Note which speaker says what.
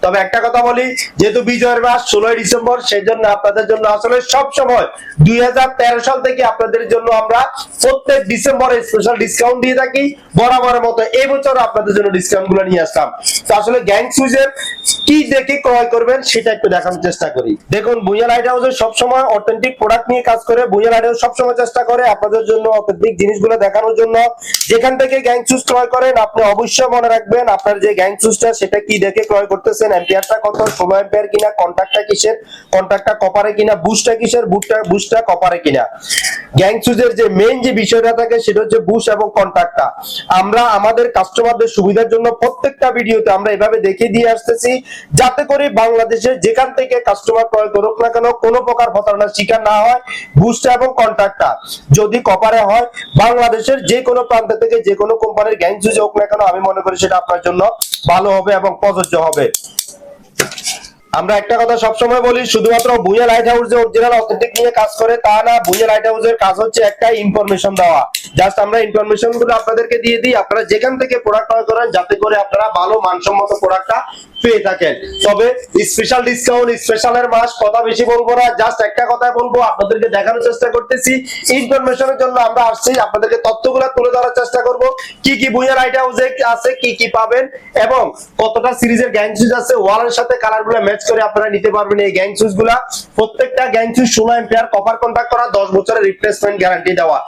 Speaker 1: তবে একটা কথা বলি, যেহেতু বিজয়ের মাস 16 ডিসেম্বর, সেই জন্য আপনাদের জন্য আসলে সব সময় 2013 সাল থেকে আপনাদের জন্য আমরা প্রত্যেক ডিসেম্বরে স্পেশাল ডিসকাউন্ট দিয়ে থাকি। বরাবরের মতো এই বছর আপনাদের জন্য ডিসকাউন্ট গুলো নিয়ে আসলাম। তো আসলে গ্যাং সুইজের কি দেখে ক্রয় করবেন সেটা একটু দেখানোর চেষ্টা করি। দেখুন, ভুঁইয়া লাইট হাউসের সবসময় অথেন্টিক প্রোডাক্ট নিয়ে কাজ করে। ভুঁইয়া লাইট হাউস সবসময় চেষ্টা করে আপনাদের জন্য অথেন্টিক জিনিসগুলো দেখানোর জন্য। যেখান থেকে গ্যাং সুইচ ক্রয় করেন আপনি অবশ্যই মনে রাখবেন আপনার যে গ্যাং সুইচটা সেটা কি দেখে ক্রয় করতেছেন, অ্যাম্পিয়ারটা কত, 16 অ্যাম্পিয়ার কিনা, কন্টাক্টটা কিসের, কন্টাক্টটা কপারে কিনা, বুস্টটা কিসের, বুস্টটা কপারে কিনা। গ্যাং সুইচের যে মেইন যে বিষয়টা থাকে সেটা হচ্ছে বুস্ট এবং কন্টাক্টটা। আমরা আমাদের কাস্টমারদের সুবিধার জন্য প্রত্যেকটা ভিডিওতে আমরা এভাবে দেখিয়ে দিয়ে আসতেছি, যাতে করে বাংলাদেশে যেখান থেকে কাস্টমার ক্রয় করুক না কেন কোনো প্রকার প্রতারণার শিকার না হয়। বুস্ট এবং কন্টাক্টটা যদি কপারে হয়, বাংলাদেশের যে কোনো প্রান্ত থেকে যে কোনো কোম্পানির গ্যাং সুইচ হোক না কেন, আমি মনে করি সেটা আপনার জন্য ভালো হবে এবং প্রযোজ্য হবে। আমরা একটা কথা সবসময় বলি, শুধুমাত্র ভুঁইয়া লাইট হাউস যে অরিজিনাল অথেন্টিক নিয়ে কাজ করে তা না। ভুঁইয়া লাইট হাউসের কাজ হচ্ছে একটা ইনফরমেশন দেওয়া। জাস্ট আমরা ইনফরমেশন গুলো আপনাদেরকে দিয়ে দিই, আপনারা যেখান থেকে প্রোডাক্ট ক্রয় করেন যাতে করে আপনারা ভালো মানসম্মত প্রোডাক্টটা পেয়ে থাকেন। তবে স্পেশাল ডিসকাউন্ট, স্পেশালের মাস, কথা বেশি বলবো না, জাস্ট একটা কথাই বলবো, আপনাদেরকে দেখানোর চেষ্টা করতেছি। ইনফরমেশনের জন্য আমরা আসছি, আপনাদেরকে তথ্যগুলো তুলে ধরার চেষ্টা করব। কি কি ভুঁইয়া লাইট হাউসে আছে, কি কি পাবেন এবং কতটা সিরিজের গ্যাং সুইচ আছে, ওয়ালের সাথে কালারগুলো ম্যাচ করে আপনারা নিতে পারবেন এই গ্যাং সুইচগুলা। প্রত্যেকটা gang switch 16 ampere, copper contact করা, 10 বছরের রিপ্লেসমেন্ট গ্যারান্টি দেওয়া।